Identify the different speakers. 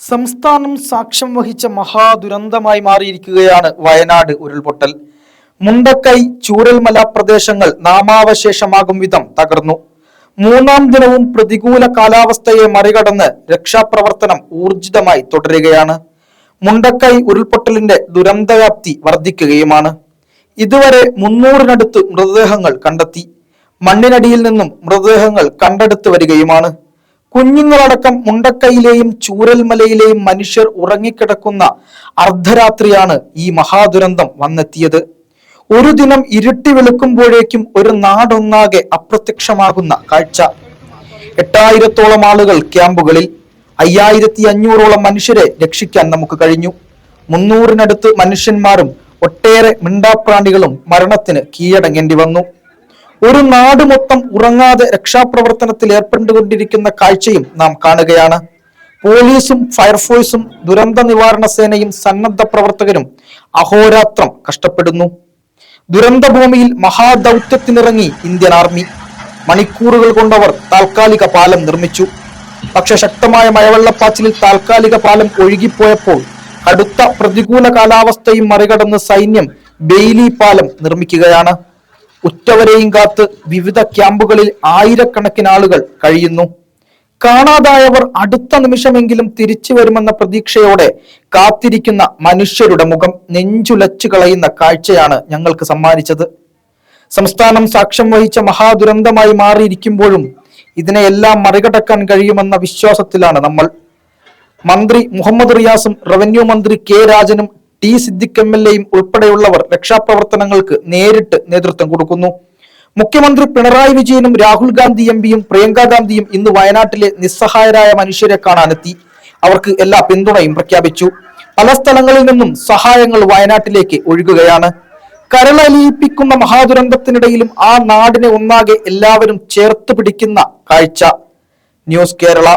Speaker 1: സംസ്ഥാനം സാക്ഷ്യം വഹിച്ച മഹാദുരന്തമായി മാറിയിരിക്കുകയാണ് വയനാട് ഉരുൾപൊട്ടൽ. മുണ്ടക്കൈ, ചൂരൽമല പ്രദേശങ്ങൾ നാമാവശേഷമാകും വിധം തകർന്നു. മൂന്നാം ദിനവും പ്രതികൂല കാലാവസ്ഥയെ മറികടന്ന് രക്ഷാപ്രവർത്തനം ഊർജിതമായി തുടരുകയാണ്. മുണ്ടക്കൈ ഉരുൾപൊട്ടലിന്റെ ദുരന്തവ്യാപ്തി വർദ്ധിക്കുകയുമാണ്. ഇതുവരെ 300-നടുത്ത് മൃതദേഹങ്ങൾ കണ്ടെത്തി. മണ്ണിനടിയിൽ നിന്നും മൃതദേഹങ്ങൾ കണ്ടെടുത്തു വരികയുമാണ്. കുഞ്ഞുങ്ങളടക്കം മുണ്ടക്കൈയിലെയും ചൂരൽമലയിലെയും മനുഷ്യർ ഉറങ്ങിക്കിടക്കുന്ന അർദ്ധരാത്രിയാണ് ഈ മഹാദുരന്തം വന്നെത്തിയത്. ഒരു ദിനം ഇരുട്ടി വെളുക്കുമ്പോഴേക്കും ഒരു നാടൊന്നാകെ അപ്രത്യക്ഷമാകുന്ന കാഴ്ച. 8000-ഓളം ആളുകൾ ക്യാമ്പുകളിൽ, 5500-ഓളം മനുഷ്യരെ രക്ഷിക്കാൻ നമുക്ക് കഴിഞ്ഞു. 300-നടുത്ത് മനുഷ്യന്മാരും ഒട്ടേറെ മിണ്ടാപ്രാണികളും മരണത്തിന് കീഴടങ്ങേണ്ടി വന്നു. ഒരു നാട് മൊത്തം ഉറങ്ങാതെ രക്ഷാപ്രവർത്തനത്തിൽ ഏർപ്പെട്ടുകൊണ്ടിരിക്കുന്ന കാഴ്ചയും നാം കാണുകയാണ്. പോലീസും ഫയർഫോഴ്സും ദുരന്ത നിവാരണ സേനയും സന്നദ്ധ പ്രവർത്തകരും അഹോരാത്രം കഷ്ടപ്പെടുന്നു. ദുരന്തഭൂമിയിൽ മഹാദൗത്യത്തിനിറങ്ങി ഇന്ത്യൻ ആർമി. മണിക്കൂറുകൾ കൊണ്ടവർ താൽക്കാലിക പാലം നിർമ്മിച്ചു. പക്ഷെ ശക്തമായ മഴവെള്ളപ്പാച്ചിലിൽ താൽക്കാലിക പാലം ഒഴുകിപ്പോയപ്പോൾ കടുത്ത പ്രതികൂല കാലാവസ്ഥയും മറികടന്ന് സൈന്യം ബെയിലി പാലം നിർമ്മിക്കുകയാണ്. ഉറ്റവരെയും കാത്ത് വിവിധ ക്യാമ്പുകളിൽ ആയിരക്കണക്കിന് ആളുകൾ കഴിയുന്നു. കാണാതായവർ അടുത്ത നിമിഷമെങ്കിലും തിരിച്ചു വരുമെന്ന പ്രതീക്ഷയോടെ കാത്തിരിക്കുന്ന മനുഷ്യരുടെ മുഖം നെഞ്ചുലച്ചു കളയുന്ന കാഴ്ചയാണ് ഞങ്ങൾക്ക് സമ്മാനിച്ചത്. സംസ്ഥാനം സാക്ഷ്യം വഹിച്ച മഹാദുരന്തമായി മാറിയിരിക്കുമ്പോഴും ഇതിനെയെല്ലാം മറികടക്കാൻ കഴിയുമെന്ന വിശ്വാസത്തിലാണ് നമ്മൾ. മന്ത്രി മുഹമ്മദ് റിയാസും റവന്യൂ മന്ത്രി കെ രാജനും ടി സിദ്ദിഖ് MLA ഉൾപ്പെടെയുള്ളവർ രക്ഷാപ്രവർത്തനങ്ങൾക്ക് നേരിട്ട് നേതൃത്വം കൊടുക്കുന്നു. മുഖ്യമന്ത്രി പിണറായി വിജയനും രാഹുൽ ഗാന്ധി MPയും പ്രിയങ്ക ഗാന്ധിയും ഇന്ന് വയനാട്ടിലെ നിസ്സഹായരായ മനുഷ്യരെ കാണാനെത്തി. അവർക്ക് എല്ലാ പിന്തുണയും പ്രഖ്യാപിച്ചു. പല സ്ഥലങ്ങളിൽ നിന്നും സഹായങ്ങൾ വയനാട്ടിലേക്ക് ഒഴുകുകയാണ്. കരളലിയിപ്പിക്കുന്ന മഹാദുരന്തത്തിനിടയിലും ആ നാടിനെ ഒന്നാകെ എല്ലാവരും ചേർത്ത് പിടിക്കുന്ന കാഴ്ച. ന്യൂസ് കേരള.